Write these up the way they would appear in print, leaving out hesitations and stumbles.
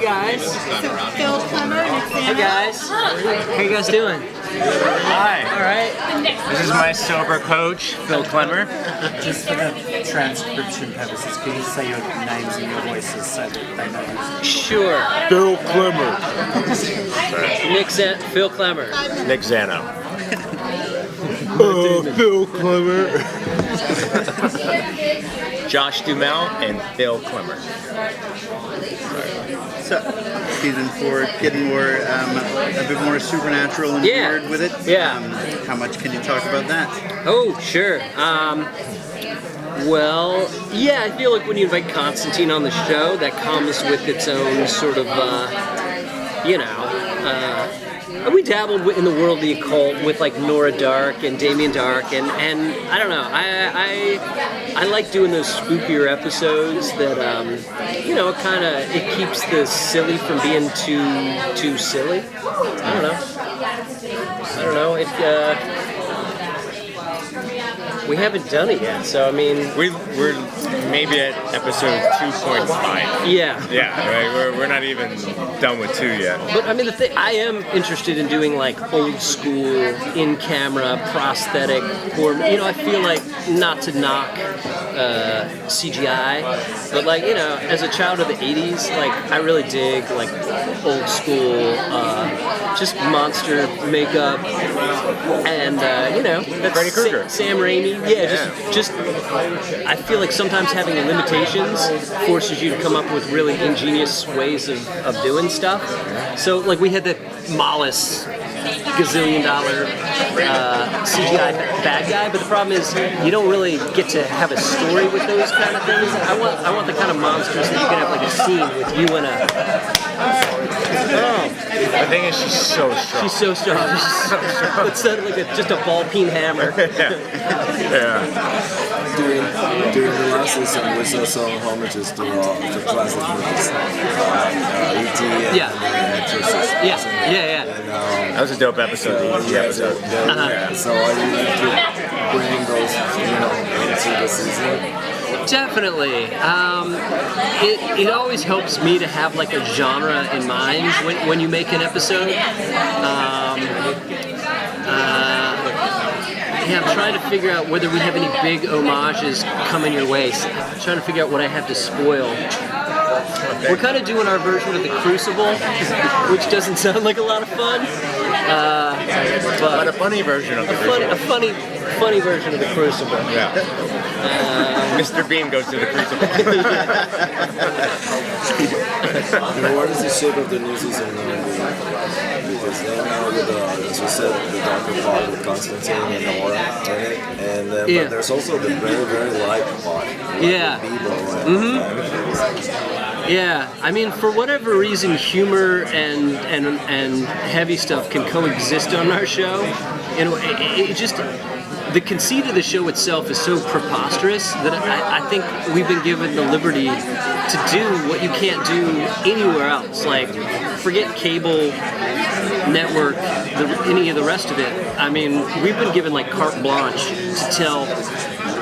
guys. Phil Klemmer, Hey guys. How you guys doing? Hi. All right. This is my sober coach, Phil Klemmer. Just for the transcription purposes, can you say your names and your voices so that they know you? Sure. Phil Klemmer. Phil Klemmer. Nick Zano. Phil Klemmer. Josh Dumel and Phil Klemmer. So, season 4, getting more, a bit more supernatural and weird with it. Yeah. How much can you talk about that? Oh, sure. Well, yeah, I feel like when you invite Constantine on the show, that comes with its own sort of, we dabbled in the world of the occult with like Nora Dark and Damien Dark, and I don't know, I like doing those spookier episodes that it keeps the silly from being too silly. I don't know. We haven't done it yet, so I mean, We're maybe at episode 2.5. yeah. Yeah, right. We're not even done with 2 yet. But I mean, I am interested in doing like old school, in-camera, prosthetic, or I feel like not to knock CGI, but like as a child of the '80s, like I really dig like old school, just monster makeup, and that's Freddy Krueger. Sam Raimi. Yeah, just I feel like sometimes having limitations forces you to come up with really ingenious ways of doing stuff. So like we had the Mollis gazillion-dollar CGI bad guy, but the problem is you don't really get to have a story with those kind of things. I want the kind of monsters that you can have like a scene with you and a. The thing is, she's so strong. She's so strong. It's like just a ball peen hammer. Yeah. During the last season, we saw some homages to classic movies. E.T. and Exorcist. Yeah. That was a dope episode. The easy episode. Yeah, so are you going to bring those, into the season? Definitely. It always helps me to have like a genre in mind when you make an episode. I'm trying to figure out whether we have any big homages coming your way. I'm trying to figure out what I have to spoil. We're kind of doing our version of the Crucible, which doesn't sound like a lot of fun. But a funny version of the Crucible. A funny version of the Crucible. Yeah. Mr. Bean goes to the Crucible. What is the shape of the new season going to be? Because now with as you said, the darker part with Constantine and Nora in it, and but there's also the very, very light part. Yeah, I mean, for whatever reason, humor and heavy stuff can coexist on our show. It just, the conceit of the show itself is so preposterous that I think we've been given the liberty to do what you can't do anywhere else. Like, forget cable, network, any of the rest of it. I mean, we've been given like carte blanche to tell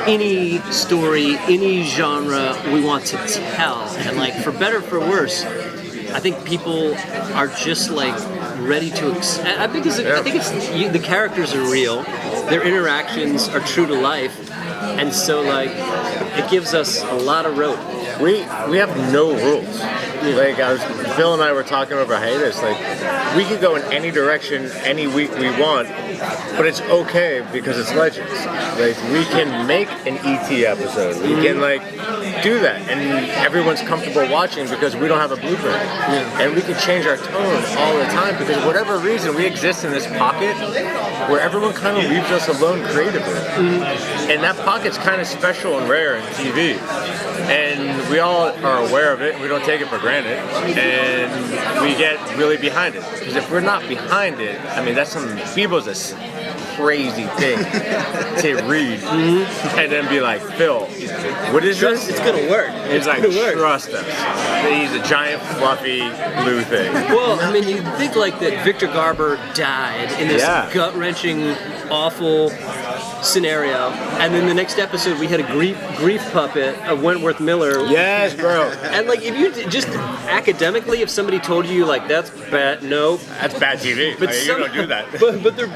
any story, any genre we want to tell, and like for better or for worse, I think people are just like ready to. I think it's the characters are real, their interactions are true to life, and so like it gives us a lot of rope. We have no rules. Like Phil and I were talking over hiatus. Like we can go in any direction any week we want, but it's okay because it's Legends. Like we can make an ET episode. We can like do that, and everyone's comfortable watching because we don't have a blueprint. And we can change our tone all the time because for whatever reason we exist in this pocket where everyone kind of leaves us alone creatively, and that pocket's kind of special and rare in TV. And we all are aware of it, and we don't take it for granted, and we get really behind it. Because if we're not behind it, I mean, that's Bebo's a crazy thing to read, and then be like, Phil, what is this? It's gonna work. It's like, trust us. He's a giant, fluffy, blue thing. Well, I mean, you think like that Victor Garber died in this gut-wrenching, awful scenario, and then the next episode we had a grief puppet of Wentworth Miller. Yes, bro. And like, if you just academically, if somebody told you like that's bad, no, That's bad TV. but You don't do that. But they're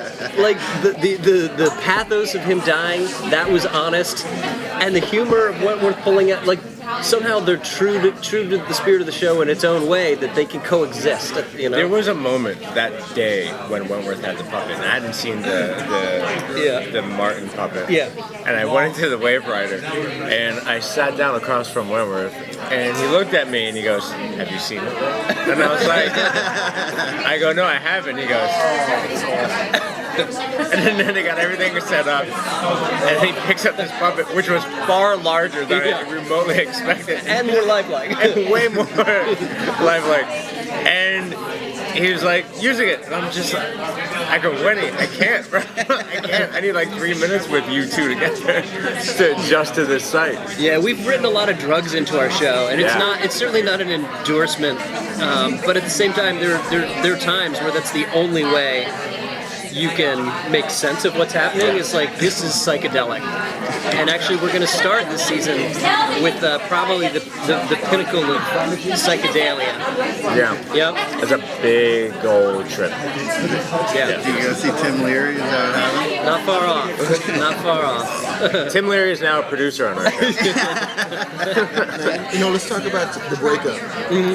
like the pathos of him dying, that was honest, and the humor of Wentworth pulling out, like somehow they're true to the spirit of the show in its own way, that they can coexist. You know, There was a moment that day when Wentworth had the puppet, and I hadn't seen the Martin puppet. Yeah. And I went into the Wave Rider, and I sat down across from Wentworth, and he looked at me and he goes, "Have you seen it?" And I was like, I go, "No, I haven't." He goes, and then they got everything set up, and he picks up this puppet, which was far larger than I remotely expected, and more lifelike. and way more lifelike. And he was like, using it, and I'm just like, I go, Winnie, I can't, bro. I can't. I need like 3 minutes with you two to get there to adjust to this site. Yeah, we've written a lot of drugs into our show, and it's certainly not an endorsement, but at the same time, there are times where that's the only way you can make sense of what's happening. It's like, this is psychedelic. And actually, we're going to start this season with probably the pinnacle of psychedelia. Yeah. Yep. It's a big old trip. Yeah. Do you go see Tim Leary? Is that what happened? Not far off. Not far off. Tim Leary is now a producer on our show. Let's talk about the breakup.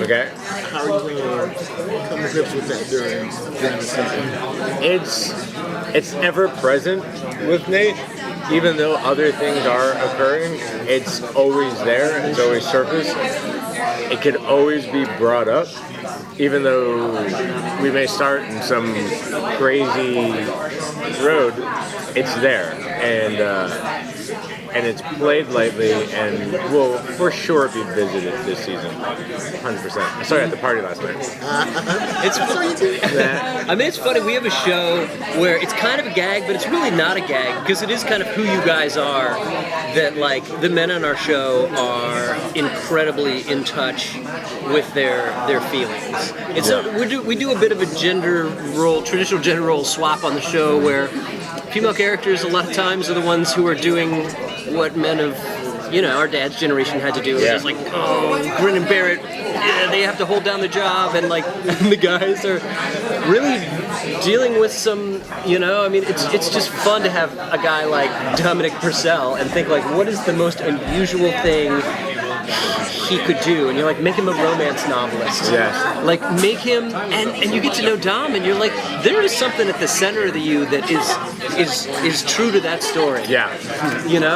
Okay? How are you going to come to grips with that during the season? It's ever present with Nate, even though other things are occurring. It's always there. It's always surface. It can always be brought up, even though we may start in some crazy road. It's there, and it's played lightly, and will for sure be visited this season, 100%. I saw you at the party last night. It's I mean, it's funny. We have a show where it's kind of a gag, but it's really not a gag, because it is kind of who you guys are. That like the men on our show are incredibly in touch with their feelings. It's we do a bit of a traditional gender role swap on the show, where female characters a lot of times are the ones who are doing what men of, our dad's generation had to do. Yeah. It's like, grin and bear it. Yeah, they have to hold down the job, and like the guys are really dealing with some, I mean, it's just fun to have a guy like Dominic Purcell and think like, what is the most unusual thing he could do? And you're like, make him a romance novelist. Yes. Like, make him, and you get to know Dom, and you're like, there is something at the center of you that is true to that story. Yeah.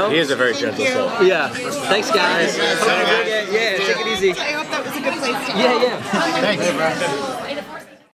He is a very gentle soul. Yeah. Thanks, guys. Yeah, take it easy. I hope that was a good place to go. Yeah. Thanks.